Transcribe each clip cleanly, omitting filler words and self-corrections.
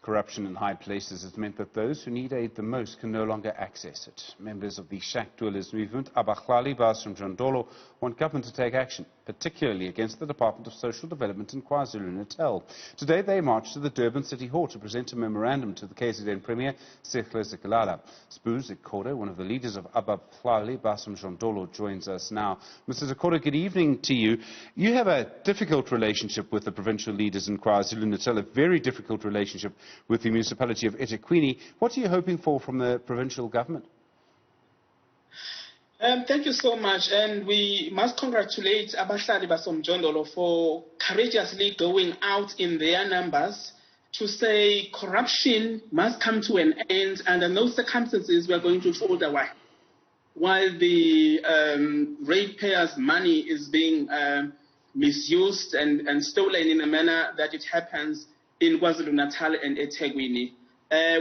corruption in high places has meant that those who need aid the most can no longer access it. Members of the shack dwellers movement, Abahlali, baseMjondolo, want government to take action, particularly against the Department of Social Development in KwaZulu-Natal. Today they marched to the Durban City Hall to present a memorandum to the KZN Premier, Zikode. Zikode, one of the leaders of Abahlali, baseMjondolo, joins us now. Mr. Zikode, good evening to you. You have a difficult relationship with the provincial leaders in KwaZulu-Natal, a very difficult relationship with the municipality of eThekwini. What are you hoping for from the provincial government? Thank you so much, and we must congratulate Abahlali baseMjondolo for courageously going out in their numbers to say corruption must come to an end, and under no circumstances we are going to fold away while the ratepayers' money is being misused and stolen in a manner that it happens in KwaZulu-Natal and eThekwini.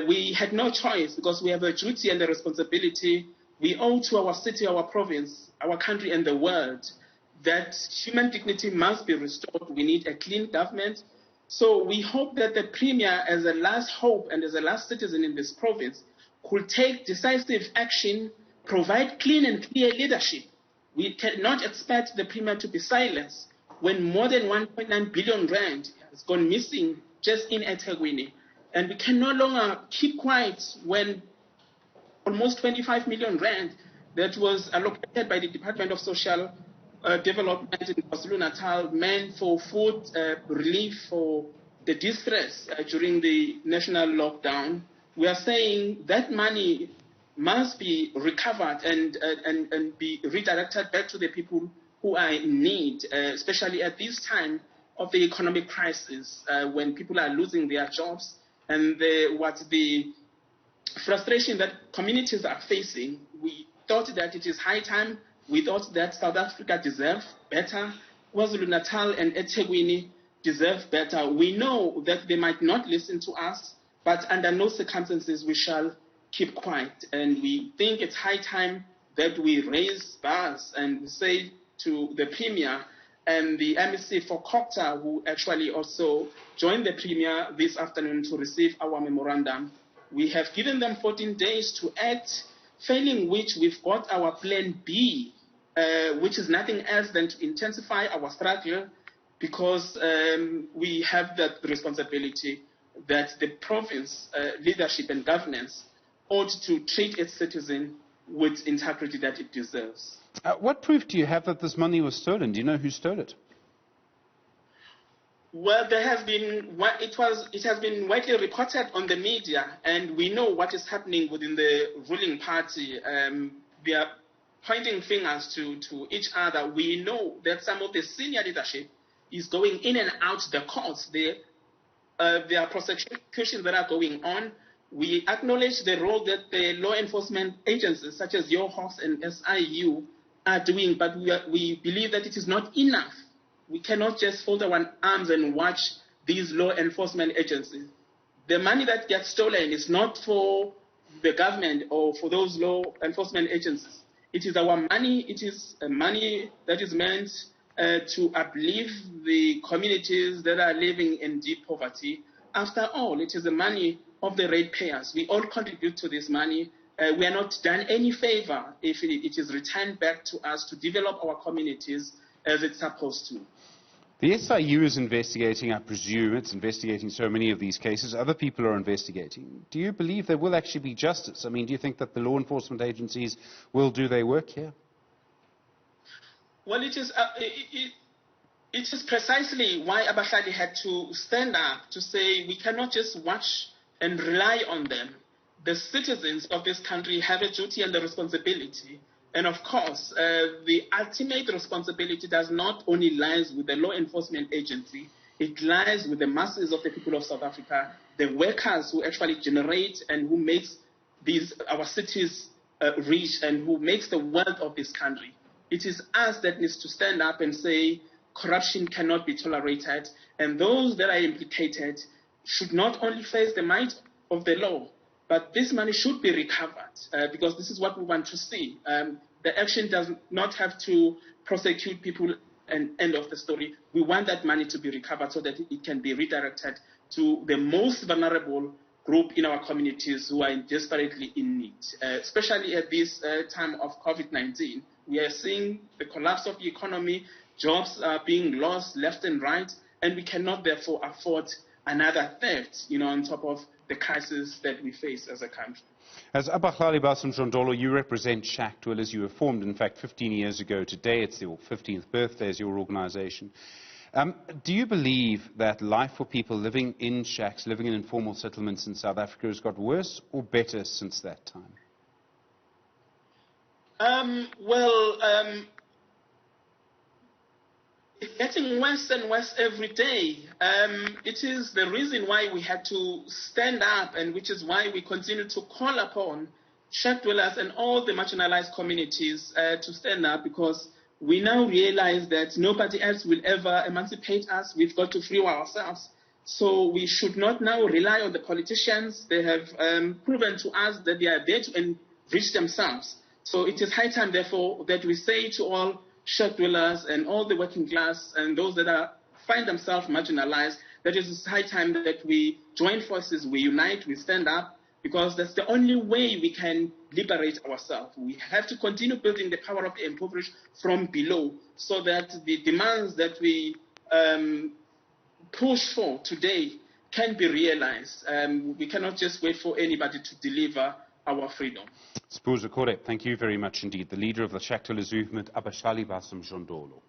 We had no choice because we have a duty and a responsibility we owe to our city, our province, our country and the world that human dignity must be restored. We need a clean government. So we hope that the Premier, as a last hope and as a last citizen in this province, could take decisive action, provide clean and clear leadership. We cannot expect the Premier to be silenced when more than 1.9 billion rand has gone missing just in eThekwini. And we can no longer keep quiet when almost 25 million rand that was allocated by the Department of Social Development in KwaZulu-Natal meant for food relief for the distress during the national lockdown. We are saying that money must be recovered and be redirected back to the people who are in need, especially at this time of the economic crisis, when people are losing their jobs and the frustration that communities are facing. We thought that it is high time. We thought that South Africa deserves better. KwaZulu-Natal and eThekwini deserve better. We know that they might not listen to us, but under no circumstances we shall keep quiet. And we think it's high time that we raise bars and say to the Premier and the MEC for COCTA, who actually also joined the Premier this afternoon to receive our memorandum. We have given them 14 days to act, failing which we've got our plan B, which is nothing else than to intensify our struggle because we have that responsibility that the province leadership and governance ought to treat its citizens with integrity that it deserves. What proof do you have that this money was stolen? Do you know who stole it? Well, it has been widely reported on the media, and we know what is happening within the ruling party. We are pointing fingers to each other. We know that some of the senior leadership is going in and out the courts. There are prosecutions that are going on. We acknowledge the role that the law enforcement agencies such as Your Hawks and SIU are doing, but we believe that it is not enough. We cannot just fold our arms and watch these law enforcement agencies. The money that gets stolen is not for the government or for those law enforcement agencies. It is our money. It is money that is meant to uplift the communities that are living in deep poverty. After all, it is the money of the ratepayers. We all contribute to this money. We are not done any favor if it is returned back to us to develop our communities as it's supposed to. The SIU is investigating, I presume. It's investigating so many of these cases. Other people are investigating. Do you believe there will actually be justice? I mean, do you think that the law enforcement agencies will do their work here? Well, it is precisely why Abahlali had to stand up to say we cannot just watch and rely on them. The citizens of this country have a duty and a responsibility. And of course, the ultimate responsibility does not only lies with the law enforcement agency, it lies with the masses of the people of South Africa, the workers who actually generate and who makes our cities rich and who makes the wealth of this country. It is us that needs to stand up and say corruption cannot be tolerated, and those that are implicated should not only face the might of the law, but this money should be recovered because this is what we want to see. The action does not have to prosecute people and end of the story. We want that money to be recovered so that it can be redirected to the most vulnerable group in our communities who are desperately in need. Especially at this time of COVID-19, we are seeing the collapse of the economy, jobs are being lost left and right, and we cannot therefore afford another theft, on top of the crisis that we face as a country. As Abahlali baseMjondolo, you represent Shack Dwellers. You were formed, in fact, 15 years ago today. It's your 15th birthday as your organization. Do you believe that life for people living in shacks, living in informal settlements in South Africa has got worse or better since that time? It's getting worse and worse every day. It is the reason why we had to stand up, and which is why we continue to call upon shack dwellers and all the marginalized communities to stand up, because we now realize that nobody else will ever emancipate us. We've got to free ourselves. So we should not now rely on the politicians. They have proven to us that they are there to enrich themselves. So it is high time, therefore, that we say to all shack dwellers and all the working class and those that find themselves marginalized, that it is high time that we join forces, we unite, we stand up, because that's the only way we can liberate ourselves. We have to continue building the power of the impoverished from below, so that the demands that we push for today can be realized. We cannot just wait for anybody to deliver our freedom. Zikode, thank you very much indeed. The leader of the Shack Dwellers movement, Abahlali baseMjondolo.